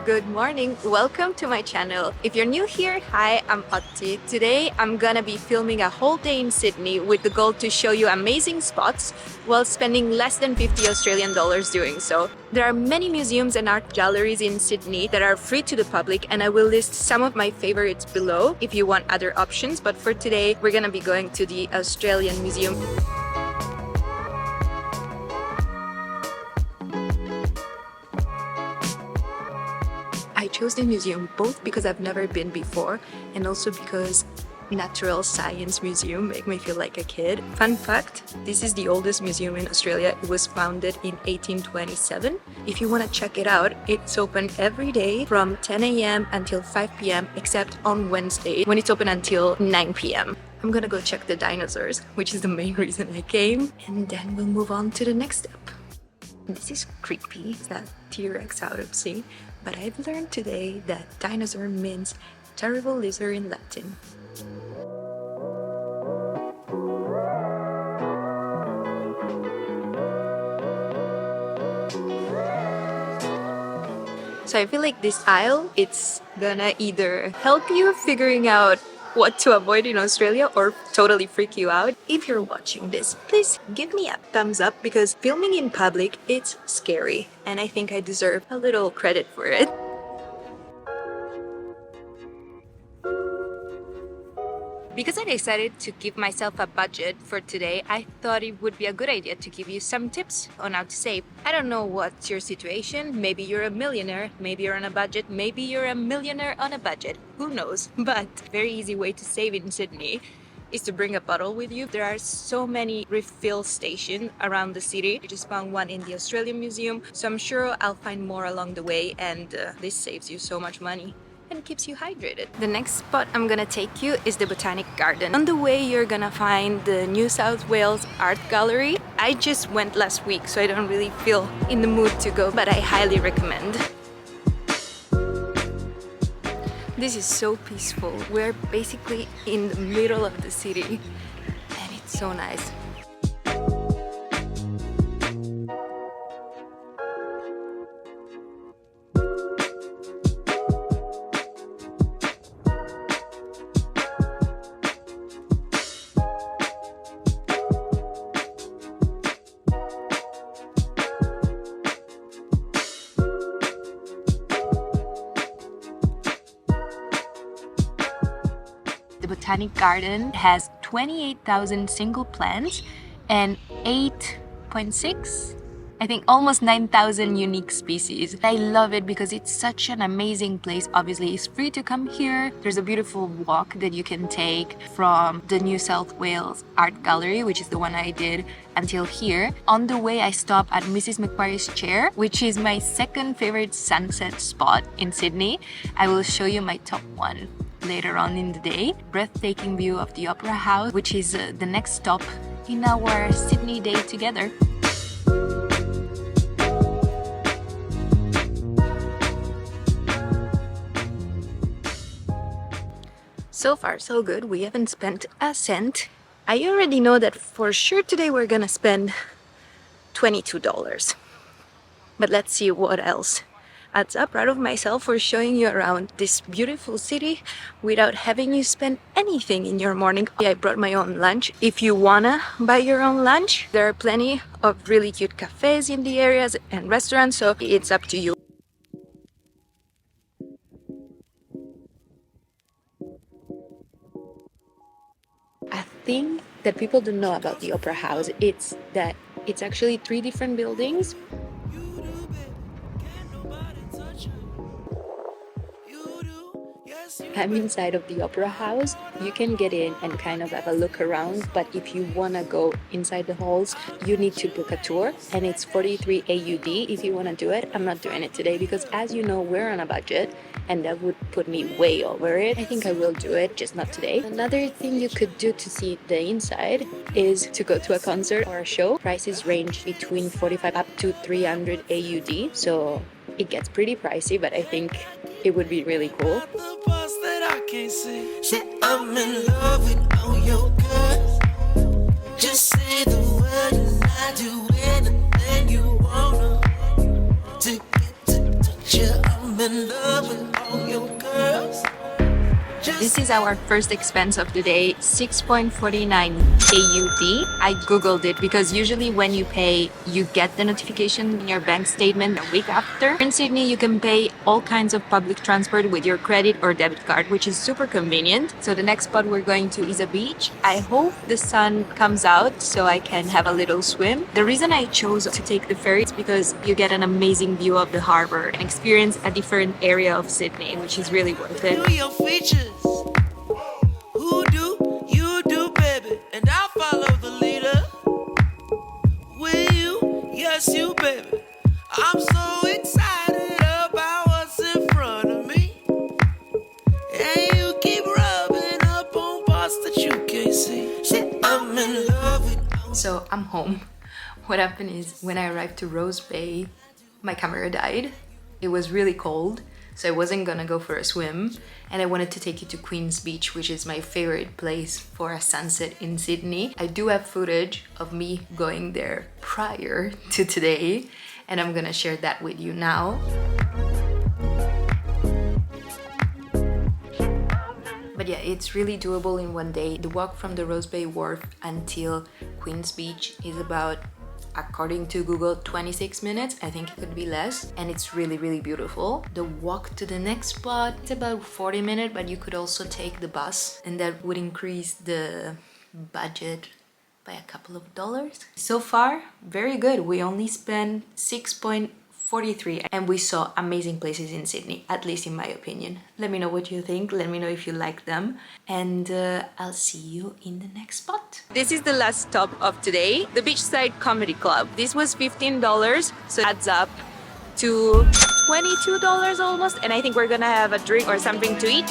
Good morning, welcome to my channel. If you're new here, hi, I'm ATTY. Today I'm gonna be filming a whole day in Sydney with the goal to show you amazing spots while spending less than 50 Australian dollars doing so. There are many museums and art galleries in Sydney that are free to the public, and I will list some of my favorites below if you want other options, but for today we're gonna be going to the Australian Museum. I chose the museum both because I've never been before and also because Natural Science Museum make me feel like a kid. Fun fact, this is the oldest museum in Australia. It was founded in 1827. If you want to check it out, it's open every day from 10 a.m. until 5 p.m. except on Wednesday when it's open until 9 p.m. I'm gonna go check the dinosaurs, which is the main reason I came, and then we'll move on to the next step. This is creepy, that T-Rex out of sea, but I've learned today that dinosaur means terrible lizard in Latin. So I feel like this aisle, it's gonna either help you figuring out what to avoid in Australia or totally freak you out. If you're watching this, please give me a thumbs up because filming in public, it's scary and I think I deserve a little credit for it. Because I decided to give myself a budget for today, I thought it would be a good idea to give you some tips on how to save. I don't know what's your situation. Maybe you're a millionaire, maybe you're on a budget, maybe you're a millionaire on a budget. Who knows? But very easy way to save in Sydney is to bring a bottle with you. There are so many refill stations around the city. I just found one in the Australian Museum, so I'm sure I'll find more along the way, and this saves you so much money and keeps you hydrated. The next spot I'm gonna take you is the Botanic Garden. On the way, you're gonna find the New South Wales Art Gallery. I just went last week, so I don't really feel in the mood to go, but I highly recommend. This is so peaceful. We're basically in the middle of the city, and it's so nice. The Botanic Garden has 28,000 single plants and 8.6, I think almost 9,000 unique species. I love it because it's such an amazing place. Obviously, it's free to come here. There's a beautiful walk that you can take from the New South Wales Art Gallery, which is the one I did, until here. On the way, I stopped at Mrs. Macquarie's chair, which is my second favorite sunset spot in Sydney. I will show you my top one later on in the day. Breathtaking view of the Opera House, which is the next stop in our Sydney day together. So far so good, we haven't spent a cent. I already know that for sure today we're gonna spend $22. But let's see what else adds up. Proud of myself for showing you around this beautiful city without having you spend anything in your morning. I brought my own lunch. If you wanna buy your own lunch, there are plenty of really cute cafes in the areas and restaurants, so it's up to you. A thing that people don't know about the Opera House, it's that it's actually 3 different buildings. I'm inside of the Opera House. You can get in and kind of have a look around, but if you want to go inside the halls, you need to book a tour, and it's 43 AUD if you want to do it. I'm not doing it today because, as you know, we're on a budget and that would put me way over it. I think I will do it, just not today. Another thing you could do to see the inside is to go to a concert or a show. Prices range between 45 up to 300 AUD, so it gets pretty pricey, but I think it would be really cool. I'm in love with all your girls. Just say the word and I do anything you wanna. To get to touch you, I'm in in love with all your girls. This is our first expense of the day, 6.49 AUD. I googled it because usually when you pay, you get the notification in your bank statement a week after. In Sydney, you can pay all kinds of public transport with your credit or debit card, which is super convenient. So the next spot we're going to is a beach. I hope the sun comes out so I can have a little swim. The reason I chose to take the ferry is because you get an amazing view of the harbour and experience a different area of Sydney, which is really worth it. Do your features. Who do you do, baby? And I'll follow the leader. Will you? Yes, you, baby. I'm so excited about what's in front of me. And you keep rubbing up on parts that you can't see. Shit, I'm in love with. So I'm home. What happened is when I arrived to Rose Bay, my camera died. It was really cold, so I wasn't gonna go for a swim, and I wanted to take you to Queen's Beach, which is my favorite place for a sunset in Sydney. I do have footage of me going there prior to today, and I'm gonna share that with you now. But yeah, it's really doable in one day. The walk from the Rose Bay Wharf until Queen's Beach is about, according to Google, 26 minutes. I think it could be less, and it's really beautiful. The walk to the next spot, it's about 40 minutes, but you could also take the bus, and that would increase the budget by a couple of dollars. So far, very good. We only spent 6.43 and we saw amazing places in Sydney, at least in my opinion. Let me know what you think. Let me know if you like them, and I'll see you in the next spot. This is the last stop of today, the Beachside Comedy Club. This was $15, so it adds up to $22 almost, and I think we're gonna have a drink or something to eat.